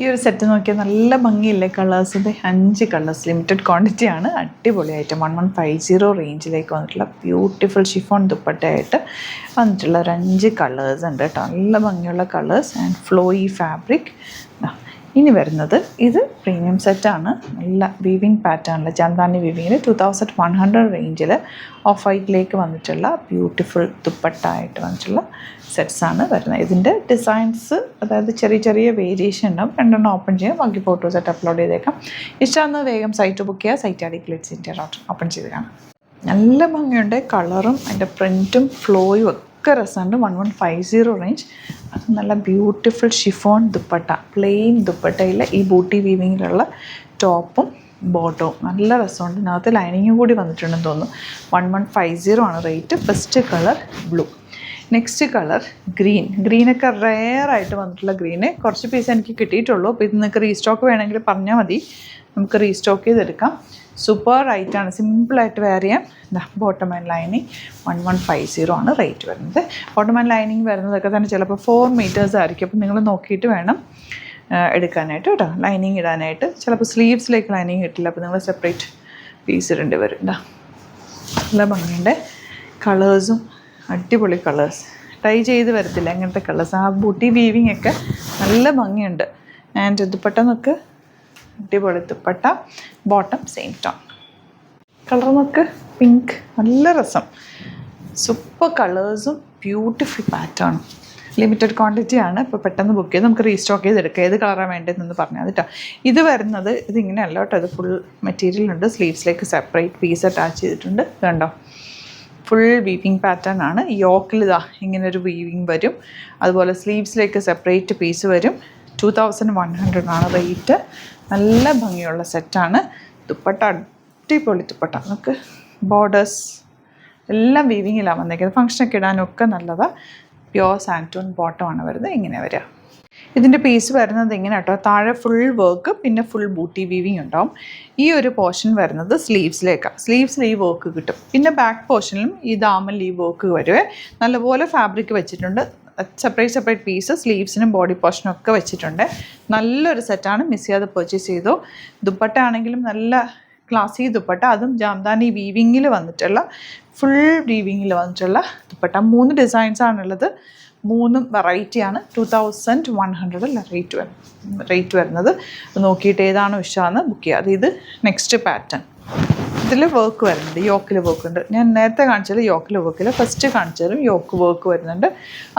ഈ ഒരു സെറ്റ് നോക്കിയാൽ നല്ല ഭംഗിയില്ലേ കളേഴ്സിൻ്റെ 5 കളേഴ്സ് ലിമിറ്റഡ് ക്വാണ്ടിറ്റി ആണ്. അടിപൊളിയായിട്ട് 1150 റേഞ്ചിലേക്ക് വന്നിട്ടുള്ള ബ്യൂട്ടിഫുൾ ഷിഫോൺ ദുപ്പട്ടയായിട്ട് വന്നിട്ടുള്ള ഒരു 5 കളേഴ്സ് ഉണ്ട് കേട്ടോ. നല്ല ഭംഗിയുള്ള കളേഴ്സ് ആൻഡ് ഫ്ലോയി ഫാബ്രിക്. ഇനി വരുന്നത് ഇത് പ്രീമിയം സെറ്റാണ്. നല്ല വീവിങ് പാറ്റേണിൽ ജാംദാനി വീവിങ്ങിൽ 2100 റേഞ്ചിൽ ഓഫ് വൈറ്റിലേക്ക് വന്നിട്ടുള്ള ബ്യൂട്ടിഫുൾ ദുപ്പട്ടയായിട്ട് വന്നിട്ടുള്ള സെറ്റ്സാണ് വരുന്നത്. ഇതിൻ്റെ ഡിസൈൻസ് അതായത് ചെറിയ ചെറിയ വേരിയേഷൻ ഉണ്ടാവും. രണ്ടെണ്ണം ഓപ്പൺ ചെയ്യാം, ബാക്കി ഫോട്ടോസായിട്ട് അപ്ലോഡ് ചെയ്തേക്കാം. ഇഷ്ടമാകുന്നത് വേഗം സൈറ്റ് ബുക്ക് ചെയ്യുക. സൈറ്റ് ആടി ക്ലിറ്റ്സ് ഇന്ത്യ ഓപ്പൺ ചെയ്ത് കാണാം. നല്ല ഭംഗിയുണ്ട് കളറും അതിൻ്റെ പ്രിൻറ്റും ഫ്ലോയും ഒക്കെ രസമുണ്ട്. 1150 റേഞ്ച്. അത് നല്ല ബ്യൂട്ടിഫുൾ ഷിഫോൺ ദുപ്പട്ട, പ്ലെയിൻ ദുപ്പട്ടയിൽ ഈ ബൂട്ടി വീവിങ്ങിലുള്ള ടോപ്പും ബോട്ടവും നല്ല രസമുണ്ട്. ഇതിനകത്ത് ലൈനിങ്ങും കൂടി വന്നിട്ടുണ്ടെന്ന് തോന്നുന്നു. 1150 ആണ് rate. First colour blue, next colour ഗ്രീനൊക്കെ റെയറായിട്ട് വന്നിട്ടുള്ള ഗ്രീന് കുറച്ച് പീസ് എനിക്ക് കിട്ടിയിട്ടുള്ളൂ. അപ്പോൾ ഇത് നിങ്ങൾക്ക് റീസ്റ്റോക്ക് വേണമെങ്കിൽ പറഞ്ഞാൽ മതി, നമുക്ക് റീസ്റ്റോക്ക് ചെയ്തെടുക്കാം. സൂപ്പർ റൈറ്റാണ്, സിമ്പിളായിട്ട് വെയർ ചെയ്യാം. ബോട്ടം ആൻഡ് ലൈനിങ് 1150 ആണ് റേറ്റ് വരുന്നത്. ബോട്ടം ആൻഡ് ലൈനിങ് വരുന്നതൊക്കെ തന്നെ ചിലപ്പോൾ 4 മീറ്റേഴ്സ് ആയിരിക്കും. അപ്പോൾ നിങ്ങൾ നോക്കിയിട്ട് വേണം എടുക്കാനായിട്ട് കേട്ടോ, ലൈനിങ് ഇടാനായിട്ട്. ചിലപ്പോൾ സ്ലീവ്സിലേക്ക് ലൈനിങ് കിട്ടില്ല, അപ്പോൾ നിങ്ങൾ സെപ്പറേറ്റ് പീസ് ഇടേണ്ടി വരും. നല്ല ഭംഗിയുണ്ട്. കളേഴ്സും അടിപൊളി കളേഴ്സ്, ട്രൈ ചെയ്ത് വരത്തില്ല അങ്ങനത്തെ കളേഴ്സ്. ആ ബൂട്ടി വീവിങ് ഒക്കെ നല്ല ഭംഗിയുണ്ട്. ആൻഡ് ദുപ്പട്ട നോക്ക്, അടിപൊളി dupatta. Bottom same tone. Colour നോക്ക്, പിങ്ക്, നല്ല രസം. സൂപ്പർ കളേഴ്സും ബ്യൂട്ടിഫുൾ പാറ്റേണും. ലിമിറ്റഡ് ക്വാണ്ടിറ്റി ആണ്. ഇപ്പോൾ പെട്ടെന്ന് ബുക്ക് ചെയ്ത് നമുക്ക് റീസ്റ്റോക്ക് ചെയ്തെടുക്കാം. ഏത് കളറാണ് വേണ്ടതെന്ന് പറഞ്ഞാൽ കേട്ടോ. ഇത് വരുന്നത് ഇതിങ്ങനെയല്ല കേട്ടോ, ഇത് ഫുൾ മെറ്റീരിയൽ ഉണ്ട്. സ്ലീവ്സിലേക്ക് സെപ്പറേറ്റ് പീസ് അറ്റാച്ച് ചെയ്തിട്ടുണ്ട്. കണ്ടോ, ഫുൾ വീവിങ് പാറ്റേൺ ആണ്. യോക്കിൽ ഇങ്ങനൊരു വീവിങ് വരും. അതുപോലെ സ്ലീവ്സിലേക്ക് സെപ്പറേറ്റ് പീസ് വരും. 2100 ആണ് റേറ്റ്. നല്ല ഭംഗിയുള്ള സെറ്റാണ്. ദുപ്പട്ട അടിപൊളി ദുപ്പട്ട. നമുക്ക് ബോർഡേഴ്സ് എല്ലാം വീവിങ്ങിലാണ് വന്നേക്കുന്നത്. ഫംഗ്ഷനൊക്കെ ഇടാനൊക്കെ നല്ലതാണ്. പ്യോർ സാൻറ്റൂൺ ബോട്ടമാണ് വരുന്നത്. ഇങ്ങനെ വരിക. ഇതിൻ്റെ പീസ് വരുന്നത് ഇങ്ങനെ കേട്ടോ, താഴെ ഫുൾ വർക്ക്, പിന്നെ ഫുൾ ബൂട്ടി വീവിങ് ഉണ്ടാവും. ഈ ഒരു പോർഷൻ വരുന്നത് സ്ലീവ്സിലേക്കാണ്. സ്ലീവ്സിൽ ഈ വർക്ക് കിട്ടും. പിന്നെ പോർഷനിലും ഈ ദാമനിൽ ഈ വർക്ക് വരുവേ. നല്ലപോലെ ഫാബ്രിക് വെച്ചിട്ടുണ്ട്. സെപ്പറേറ്റ് പീസ് സ്ലീവ്സിനും ബോഡി പോർഷനും ഒക്കെ വെച്ചിട്ടുണ്ട്. നല്ലൊരു സെറ്റാണ്, മിസ് ചെയ്യാതെ പർച്ചേസ് ചെയ്തു. ദുപ്പട്ട ആണെങ്കിലും നല്ല ക്ലാസി ദുപ്പട്ട, അതും ജാംദാനി വീവിങ്ങിൽ വന്നിട്ടുള്ള ഫുൾ വീവിങ്ങിൽ വന്നിട്ടുള്ള ദുപ്പട്ട. 3 ഡിസൈൻസാണുള്ളത്, 3 വെറൈറ്റിയാണ്. 2100 റേറ്റ് വരുന്നത്. നോക്കിയിട്ട് ഏതാണോ ഇഷ്ടമാണെന്ന് ബുക്ക് ചെയ്യുക. അത് ഇത് നെക്സ്റ്റ് പാറ്റേൺ. ഇതിൽ വർക്ക് വരുന്നുണ്ട്, യോക്കിൽ വർക്ക് ഉണ്ട്. ഞാൻ നേരത്തെ കാണിച്ചത് യോക്കിൽ വർക്കിൽ, ഫസ്റ്റ് കാണിച്ചതും യോക്ക് വർക്ക് വരുന്നുണ്ട്.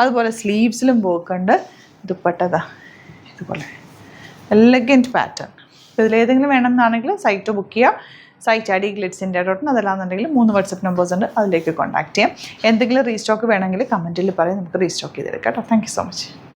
അതുപോലെ സ്ലീവ്സിലും വർക്ക് ഉണ്ട്. ദുപ്പട്ടതാ ഇതുപോലെ എലഗൻറ്റ് പാറ്റേൺ. അപ്പോൾ ഇതിലേതെങ്കിലും വേണമെന്നാണെങ്കിൽ സൈറ്റ് ബുക്ക് ചെയ്യുക. സൈറ്റ് ആടി ഗ്ലിറ്റ്സ് ഇന്ത്യ അതല്ലാന്നുണ്ടെങ്കിൽ 3 വാട്സപ്പ് നമ്പേഴ്സ് ഉണ്ട്, അതിലേക്ക് കോൺടാക്ട് ചെയ്യാം. എന്തെങ്കിലും റീസ്റ്റോക്ക് വേണമെങ്കിൽ കമൻറ്റിൽ പറയും, നമുക്ക് റീസ്റ്റോക്ക് ചെയ്തെടുക്കാം കേട്ടോ. Thank you so much.